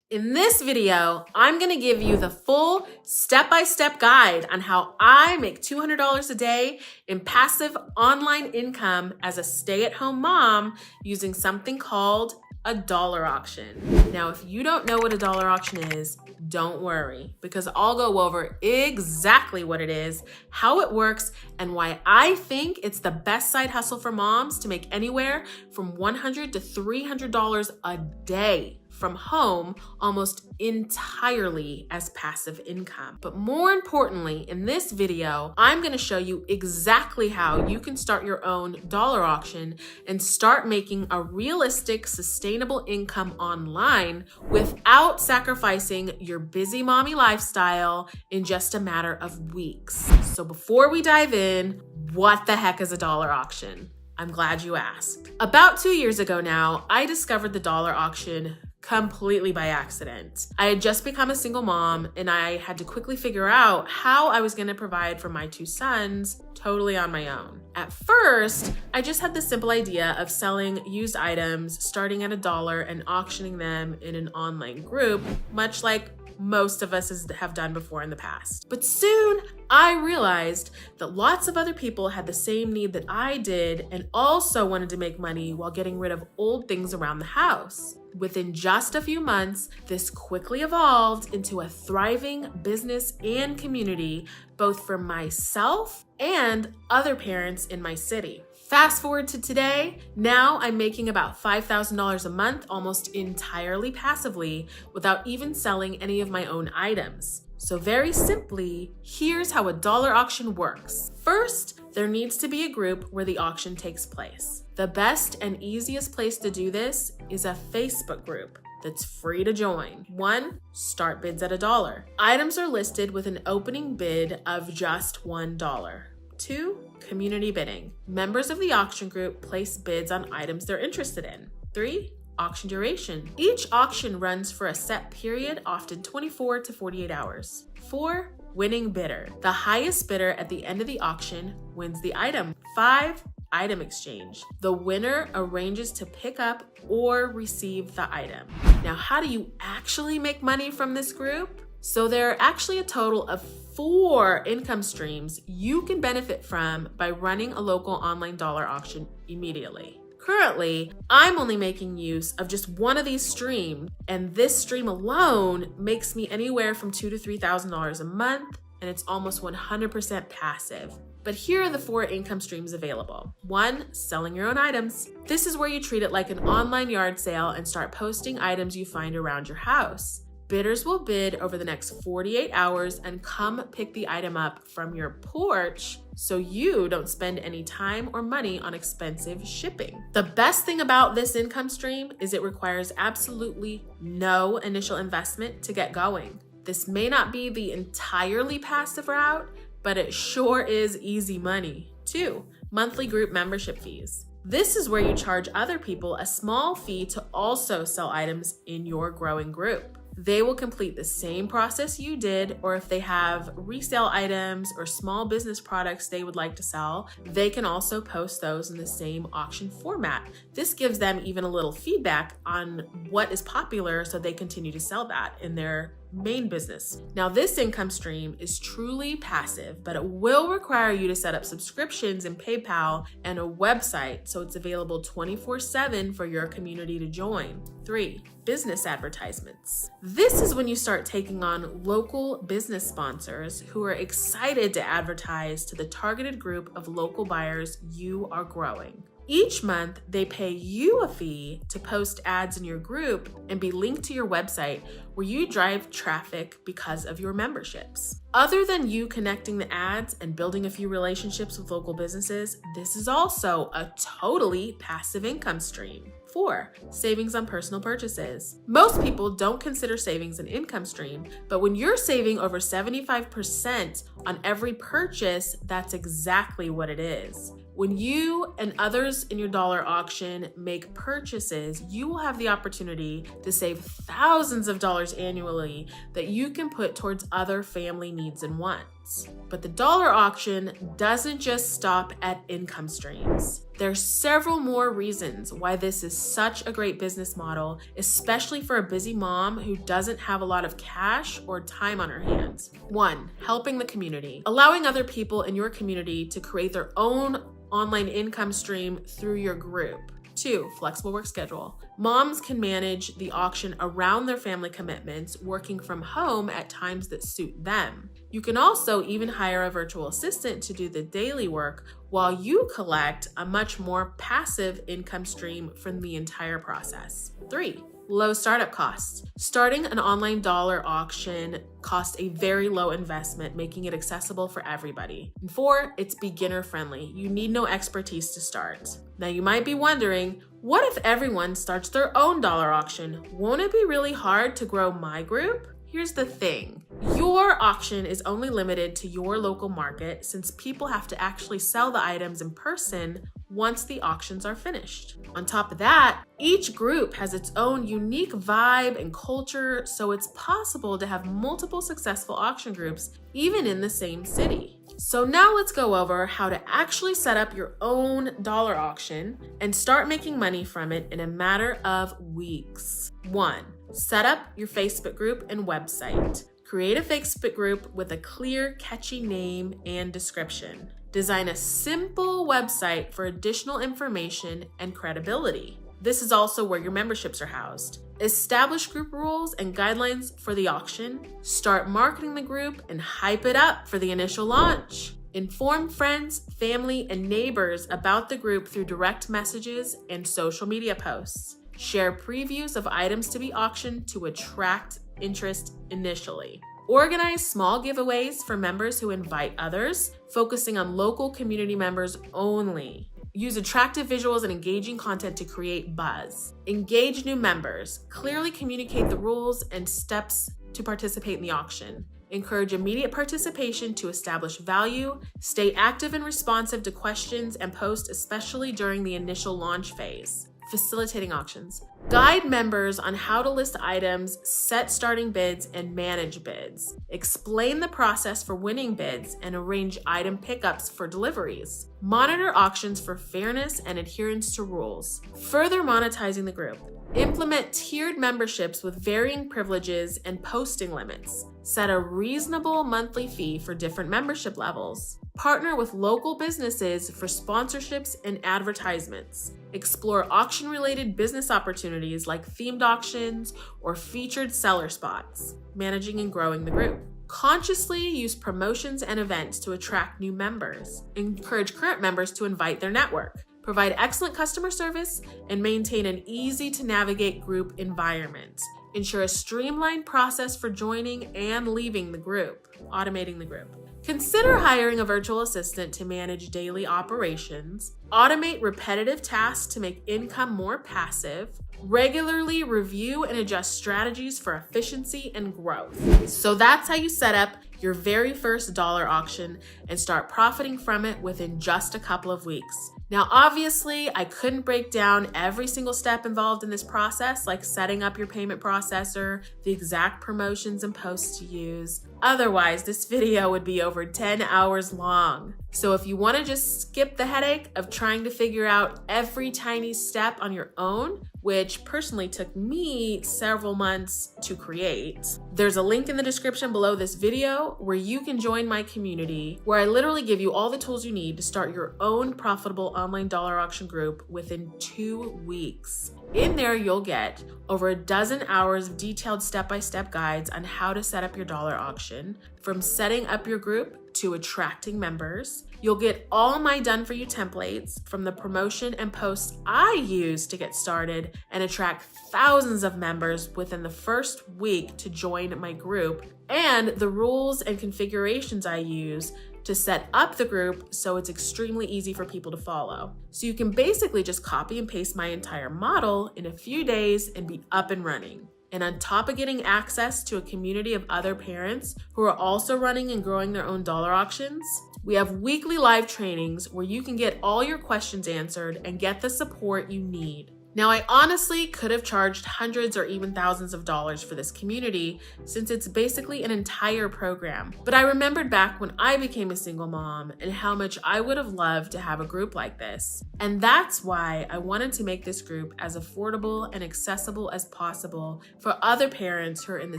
In this video, I'm gonna give you the full step-by-step guide on how I make $200 a day in passive online income as a stay-at-home mom using something called a dollar auction. Now, if you don't know what a dollar auction is, don't worry, because I'll go over exactly what it is, how it works, and why I think it's the best side hustle for moms to make anywhere from $100 to $300 a day from home, almost entirely as passive income. But more importantly, in this video, I'm gonna show you exactly how you can start your own dollar auction and start making a realistic, sustainable income online without sacrificing your busy mommy lifestyle in just a matter of weeks. So before we dive in, what the heck is a dollar auction? I'm glad you asked. About 2 years ago now, I discovered the dollar auction completely by accident. I had just become a single mom and I had to quickly figure out how I was going to provide for my 2 sons totally on my own. At first, I just had the simple idea of selling used items starting at $1 and auctioning them in an online group, much like most of us have done before in the past. But soon I realized that lots of other people had the same need that I did and also wanted to make money while getting rid of old things around the house. Within just a few months, this quickly evolved into a thriving business and community, both for myself and other parents in my city. Fast forward to today, now I'm making about $5,000 a month almost entirely passively without even selling any of my own items. So very simply, here's how a dollar auction works. First, there needs to be a group where the auction takes place. The best and easiest place to do this is a Facebook group that's free to join. 1, start bids at $1. Items are listed with an opening bid of just $1. 2, community bidding. Members of the auction group place bids on items they're interested in. 3, auction duration. Each auction runs for a set period, often 24 to 48 hours. 4, winning bidder. The highest bidder at the end of the auction wins the item. 5, item exchange. The winner arranges to pick up or receive the item. Now, how do you actually make money from this group? So there are actually a total of 4 income streams you can benefit from by running a local online dollar auction immediately. Currently, I'm only making use of just one of these streams, and this stream alone makes me anywhere from $2,000 to $3,000 a month, and it's almost 100% passive. But here are the 4 income streams available. 1, selling your own items. This is where you treat it like an online yard sale and start posting items you find around your house. Bidders will bid over the next 48 hours and come pick the item up from your porch so you don't spend any time or money on expensive shipping. The best thing about this income stream is it requires absolutely no initial investment to get going. This may not be the entirely passive route, but it sure is easy money. 2, monthly group membership fees. This is where you charge other people a small fee to also sell items in your growing group. They will complete the same process you did, or if they have resale items or small business products they would like to sell, they can also post those in the same auction format. This gives them even a little feedback on what is popular so they continue to sell that in their main business. Now, this income stream is truly passive, but it will require you to set up subscriptions in PayPal and a website so it's available 24/7 for your community to join. 3, business advertisements. This is when you start taking on local business sponsors who are excited to advertise to the targeted group of local buyers you are growing. Each month, they pay you a fee to post ads in your group and be linked to your website where you drive traffic because of your memberships. Other than you connecting the ads and building a few relationships with local businesses, this is also a totally passive income stream. 4, savings on personal purchases. Most people don't consider savings an income stream, but when you're saving over 75% on every purchase, that's exactly what it is. When you and others in your dollar auction make purchases, you will have the opportunity to save thousands of dollars annually that you can put towards other family needs and wants. But the dollar auction doesn't just stop at income streams. There's several more reasons why this is such a great business model, especially for a busy mom who doesn't have a lot of cash or time on her hands. 1, helping the community. Allowing other people in your community to create their own online income stream through your group. 2, flexible work schedule. Moms can manage the auction around their family commitments, working from home at times that suit them. You can also even hire a virtual assistant to do the daily work while you collect a much more passive income stream from the entire process. 3, low startup costs. Starting an online dollar auction costs a very low investment, making it accessible for everybody. And 4, it's beginner friendly. You need no expertise to start. Now you might be wondering, what if everyone starts their own dollar auction? Won't it be really hard to grow my group? Here's the thing. Your auction is only limited to your local market since people have to actually sell the items in person once the auctions are finished. On top of that, each group has its own unique vibe and culture, so it's possible to have multiple successful auction groups even in the same city. So now let's go over how to actually set up your own dollar auction and start making money from it in a matter of weeks. 1, set up your Facebook group and website. Create a Facebook group with a clear, catchy name and description. Design a simple website for additional information and credibility. This is also where your memberships are housed. Establish group rules and guidelines for the auction. Start marketing the group and hype it up for the initial launch. Inform friends, family, and neighbors about the group through direct messages and social media posts. Share previews of items to be auctioned to attract interest initially. Organize small giveaways for members who invite others, focusing on local community members only. Use attractive visuals and engaging content to create buzz. Engage new members. Clearly communicate the rules and steps to participate in the auction. Encourage immediate participation to establish value. Stay active and responsive to questions and post, especially during the initial launch phase. Facilitating auctions. Guide members on how to list items, set starting bids, and manage bids. Explain the process for winning bids and arrange item pickups for deliveries. Monitor auctions for fairness and adherence to rules. Further monetizing the group. Implement tiered memberships with varying privileges and posting limits. Set a reasonable monthly fee for different membership levels. Partner with local businesses for sponsorships and advertisements. Explore auction-related business opportunities like themed auctions or featured seller spots. Managing and growing the group. Consciously use promotions and events to attract new members. Encourage current members to invite their network. Provide excellent customer service and maintain an easy-to-navigate group environment. Ensure a streamlined process for joining and leaving the group. Automating the group. Consider hiring a virtual assistant to manage daily operations. Automate repetitive tasks to make income more passive. Regularly review and adjust strategies for efficiency and growth. So that's how you set up your very first dollar auction and start profiting from it within just a couple of weeks. Now, obviously, I couldn't break down every single step involved in this process, like setting up your payment processor, the exact promotions and posts to use. Otherwise, this video would be over 10 hours long. So if you want to just skip the headache of trying to figure out every tiny step on your own, which personally took me several months to create, there's a link in the description below this video where you can join my community, where I literally give you all the tools you need to start your own profitable online dollar auction group within 2 weeks. In there, you'll get over a dozen hours of detailed step-by-step guides on how to set up your dollar auction, from setting up your group to attracting members. You'll get all my done-for-you templates from the promotion and posts I use to get started and attract thousands of members within the first week to join my group, and the rules and configurations I use to set up the group so it's extremely easy for people to follow. So you can basically just copy and paste my entire model in a few days and be up and running. And on top of getting access to a community of other parents who are also running and growing their own dollar auctions, we have weekly live trainings where you can get all your questions answered and get the support you need. Now, I honestly could have charged hundreds or even thousands of dollars for this community since it's basically an entire program. But I remembered back when I became a single mom and how much I would have loved to have a group like this. And that's why I wanted to make this group as affordable and accessible as possible for other parents who are in the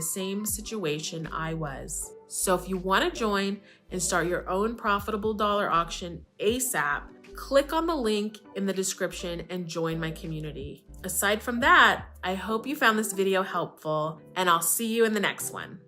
same situation I was. So if you want to join and start your own profitable dollar auction ASAP, click on the link in the description and join my community. Aside from that, I hope you found this video helpful, and I'll see you in the next one.